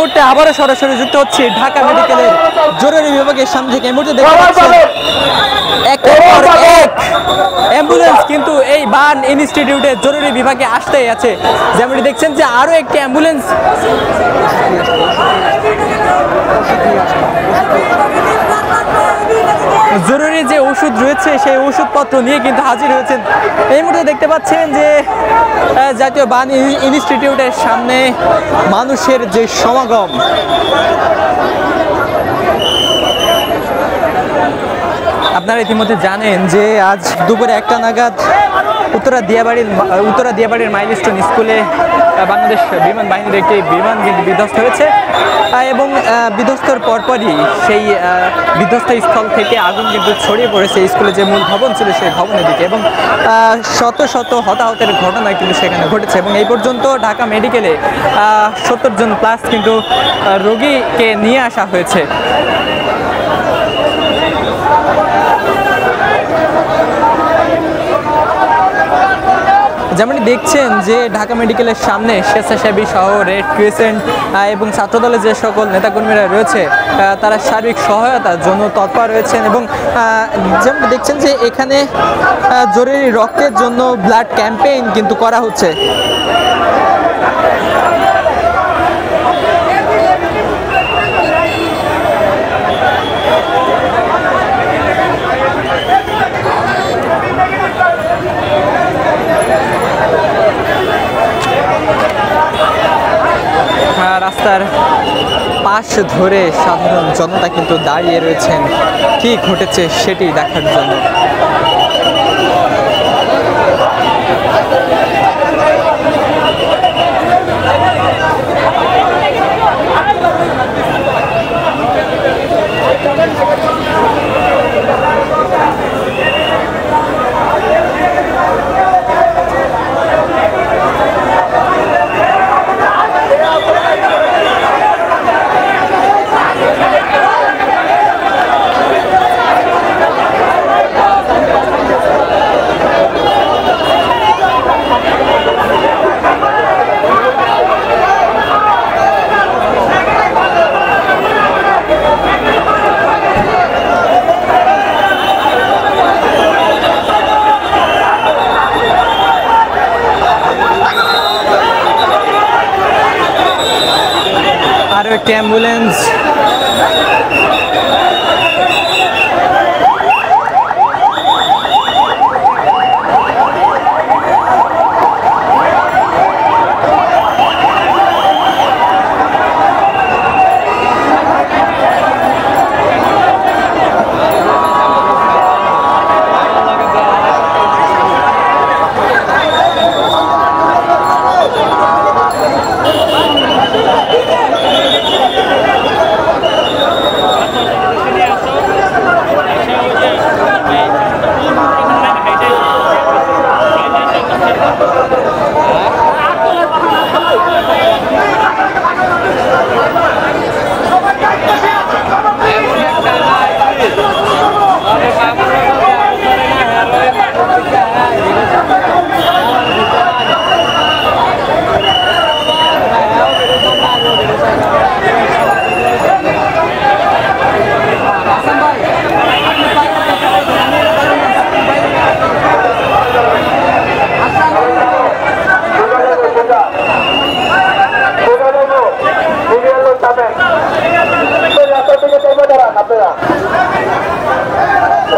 মুহূর্তে আবারও সরাসরি যুক্ত হচ্ছে ঢাকা মেডিকেলের জরুরি বিভাগের সামনে থেকে। এই মুহূর্তে দেখতে পাচ্ছেন একের পর এক অ্যাম্বুলেন্স কিন্তু এই বার্ন ইনস্টিটিউটের জরুরি বিভাগে আসতেই আছে। যেমনটি দেখছেন যে আরও একটি অ্যাম্বুলেন্স জরুরি যে ওষুধ রয়েছে সেই ওষুধপত্র নিয়ে কিন্তু হাজির হয়েছেন। এই মুহূর্তে দেখতে পাচ্ছেন যে জাতীয় বার্ন ইনস্টিটিউটের সামনে মানুষের যে সমাগম, আপনারা ইতিমধ্যে জানেন যে আজ দুপুরে 1টা নাগাদ উত্তরা দিয়াবাড়ির মাইলস্টোন স্কুলে বাংলাদেশ বিমান বাহিনীর একটি বিমান কিন্তু বিধ্বস্ত হয়েছে এবং বিধ্বস্তর পরপরই সেই বিধ্বস্ত স্থল থেকে আগুন কিন্তু ছড়িয়ে পড়েছে স্কুলে যে মূল ভবন ছিল সেই ভবনের দিকে এবং শত শত হতাহতের ঘটনা কিন্তু সেখানে ঘটেছে এবং এই পর্যন্ত ঢাকা মেডিকেলে 70 জন প্লাস কিন্তু রোগীকে নিয়ে আসা হয়েছে। যেমনটি দেখছেন যে ঢাকা মেডিকেলের সামনে স্বেচ্ছাসেবী সহ রেড ক্রিসেন্ট এবং ছাত্রদলের যে সকল নেতাকর্মীরা রয়েছে তারা সার্বিক সহায়তার জন্য তৎপর রয়েছেন এবং যেমনটি দেখছেন যে এখানে জরুরি রক্তের জন্য ব্লাড ক্যাম্পেইন কিন্তু করা হচ্ছে। রাস্তার পাশ ধরে সাধারণ জনতা কিন্তু দাঁড়িয়ে রয়েছেন কি ঘটেছে সেটি দেখার জন্য। আরো একটি অ্যাম্বুলেন্স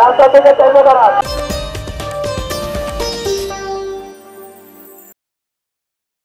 রাস্তা থেকে